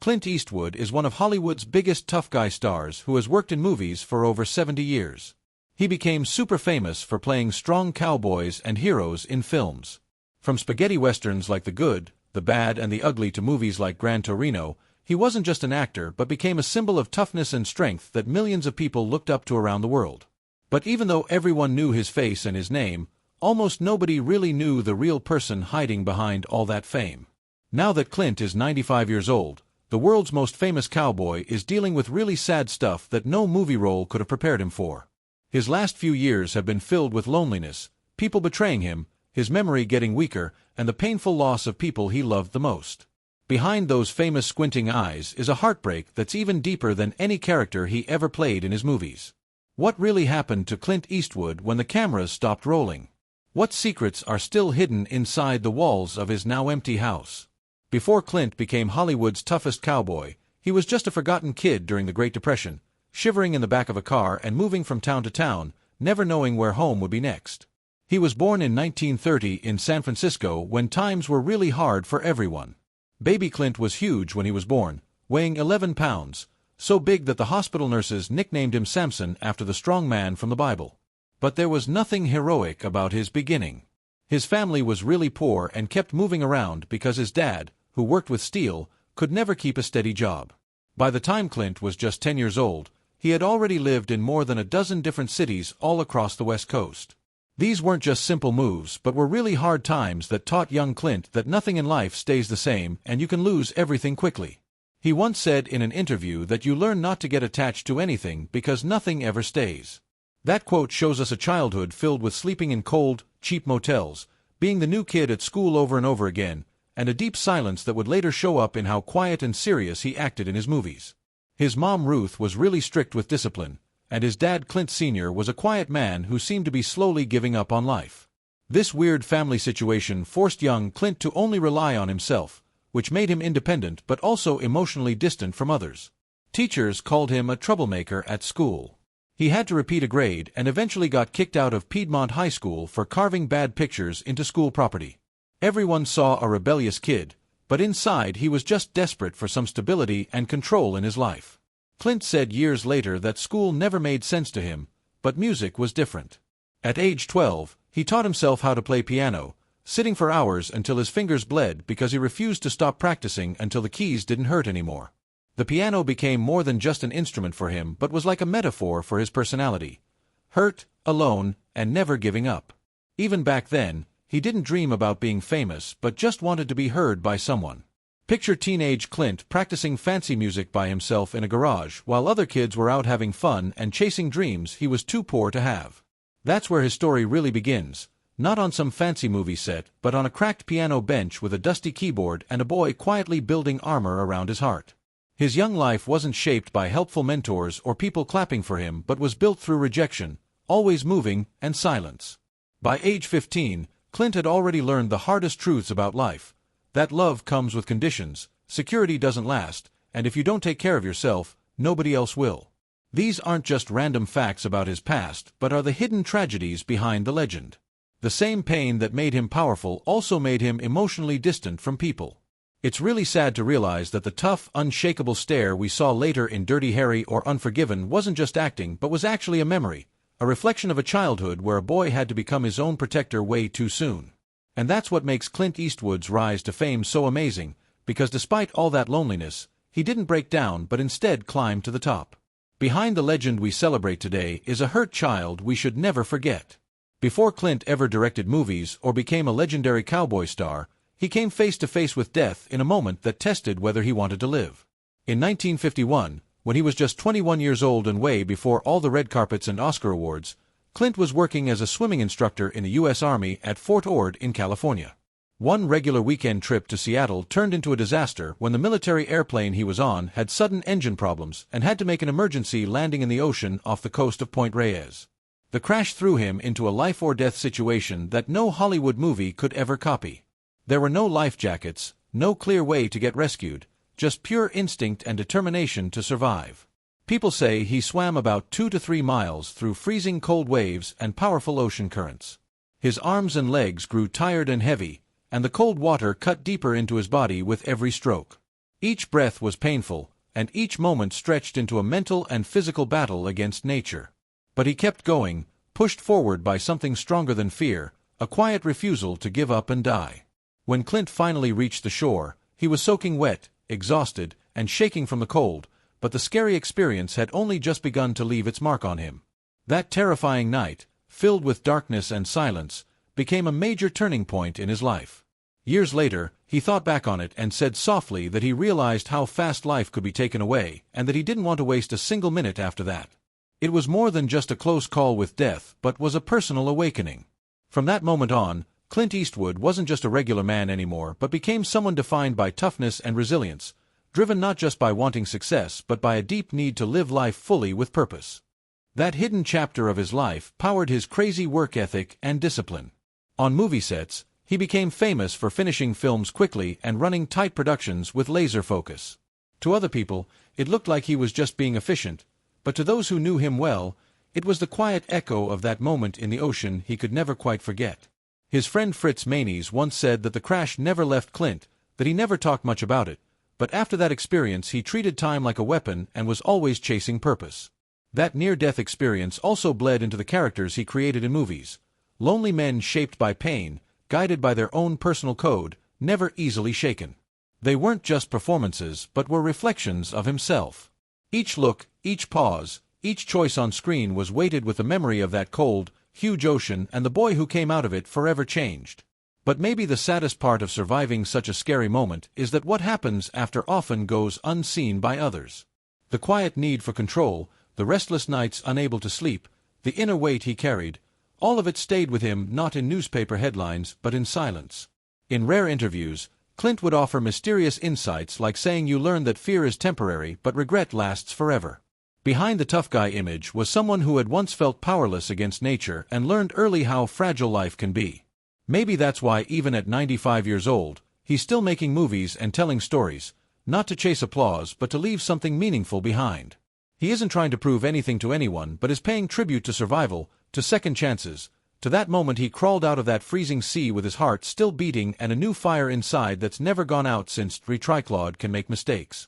Clint Eastwood is one of Hollywood's biggest tough guy stars who has worked in movies for over 70 years. He became super famous for playing strong cowboys and heroes in films. From spaghetti westerns like The Good, The Bad and The Ugly to movies like Gran Torino, he wasn't just an actor but became a symbol of toughness and strength that millions of people looked up to around the world. But even though everyone knew his face and his name, almost nobody really knew the real person hiding behind all that fame. Now that Clint is 95 years old, the world's most famous cowboy is dealing with really sad stuff that no movie role could have prepared him for. His last few years have been filled with loneliness, people betraying him, his memory getting weaker, and the painful loss of people he loved the most. Behind those famous squinting eyes is a heartbreak that's even deeper than any character he ever played in his movies. What really happened to Clint Eastwood when the cameras stopped rolling? What secrets are still hidden inside the walls of his now empty house? Before Clint became Hollywood's toughest cowboy, he was just a forgotten kid during the Great Depression, shivering in the back of a car and moving from town to town, never knowing where home would be next. He was born in 1930 in San Francisco when times were really hard for everyone. Baby Clint was huge when he was born, weighing 11 pounds, so big that the hospital nurses nicknamed him Samson after the strong man from the Bible. But there was nothing heroic about his beginning. His family was really poor and kept moving around because his dad, who worked with steel, could never keep a steady job. By the time Clint was just 10 years old, he had already lived in more than a dozen different cities all across the West Coast. These weren't just simple moves but were really hard times that taught young Clint that nothing in life stays the same and you can lose everything quickly. He once said in an interview that you learn not to get attached to anything because nothing ever stays. That quote shows us a childhood filled with sleeping in cold, cheap motels, being the new kid at school over and over again, and a deep silence that would later show up in how quiet and serious he acted in his movies. His mom Ruth was really strict with discipline, and his dad Clint Sr. was a quiet man who seemed to be slowly giving up on life. This weird family situation forced young Clint to only rely on himself, which made him independent but also emotionally distant from others. Teachers called him a troublemaker at school. He had to repeat a grade and eventually got kicked out of Piedmont High School for carving bad pictures into school property. Everyone saw a rebellious kid, but inside he was just desperate for some stability and control in his life. Clint said years later that school never made sense to him, but music was different. At age 12, he taught himself how to play piano, sitting for hours until his fingers bled because he refused to stop practicing until the keys didn't hurt anymore. The piano became more than just an instrument for him but was like a metaphor for his personality. Hurt, alone, and never giving up. Even back then, he didn't dream about being famous but just wanted to be heard by someone. Picture teenage Clint practicing fancy music by himself in a garage while other kids were out having fun and chasing dreams he was too poor to have. That's where his story really begins, not on some fancy movie set but on a cracked piano bench with a dusty keyboard and a boy quietly building armor around his heart. His young life wasn't shaped by helpful mentors or people clapping for him but was built through rejection, always moving, and silence. By age 15, Clint had already learned the hardest truths about life. That love comes with conditions, security doesn't last, and if you don't take care of yourself, nobody else will. These aren't just random facts about his past, but are the hidden tragedies behind the legend. The same pain that made him powerful also made him emotionally distant from people. It's really sad to realize that the tough, unshakable stare we saw later in Dirty Harry or Unforgiven wasn't just acting but was actually a memory, a reflection of a childhood where a boy had to become his own protector way too soon. And that's what makes Clint Eastwood's rise to fame so amazing, because despite all that loneliness, he didn't break down but instead climbed to the top. Behind the legend we celebrate today is a hurt child we should never forget. Before Clint ever directed movies or became a legendary cowboy star, he came face to face with death in a moment that tested whether he wanted to live. In 1951, when he was just 21 years old and way before all the red carpets and Oscar awards, Clint was working as a swimming instructor in the U.S. Army at Fort Ord in California. One regular weekend trip to Seattle turned into a disaster when the military airplane he was on had sudden engine problems and had to make an emergency landing in the ocean off the coast of Point Reyes. The crash threw him into a life-or-death situation that no Hollywood movie could ever copy. There were no life jackets, no clear way to get rescued, just pure instinct and determination to survive. People say he swam about 2 to 3 miles through freezing cold waves and powerful ocean currents. His arms and legs grew tired and heavy, and the cold water cut deeper into his body with every stroke. Each breath was painful, and each moment stretched into a mental and physical battle against nature. But he kept going, pushed forward by something stronger than fear, a quiet refusal to give up and die. When Clint finally reached the shore, he was soaking wet, exhausted, and shaking from the cold, but the scary experience had only just begun to leave its mark on him. That terrifying night, filled with darkness and silence, became a major turning point in his life. Years later, he thought back on it and said softly that he realized how fast life could be taken away and that he didn't want to waste a single minute after that. It was more than just a close call with death, but was a personal awakening. From that moment on, Clint Eastwood wasn't just a regular man anymore, but became someone defined by toughness and resilience, driven not just by wanting success but by a deep need to live life fully with purpose. That hidden chapter of his life powered his crazy work ethic and discipline. On movie sets, he became famous for finishing films quickly and running tight productions with laser focus. To other people, it looked like he was just being efficient, but to those who knew him well, it was the quiet echo of that moment in the ocean he could never quite forget. His friend Fritz Maynes once said that the crash never left Clint, that he never talked much about it, but after that experience he treated time like a weapon and was always chasing purpose. That near-death experience also bled into the characters he created in movies. Lonely men shaped by pain, guided by their own personal code, never easily shaken. They weren't just performances but were reflections of himself. Each look, each pause, each choice on screen was weighted with the memory of that cold, huge ocean and the boy who came out of it forever changed. But maybe the saddest part of surviving such a scary moment is that what happens after often goes unseen by others. The quiet need for control, the restless nights unable to sleep, the inner weight he carried, all of it stayed with him not in newspaper headlines but in silence. In rare interviews, Clint would offer mysterious insights like saying you learn that fear is temporary but regret lasts forever. Behind the tough guy image was someone who had once felt powerless against nature and learned early how fragile life can be. Maybe that's why even at 95 years old, he's still making movies and telling stories, not to chase applause but to leave something meaningful behind. He isn't trying to prove anything to anyone but is paying tribute to survival, to second chances, to that moment he crawled out of that freezing sea with his heart still beating and a new fire inside that's never gone out since Claude can make mistakes.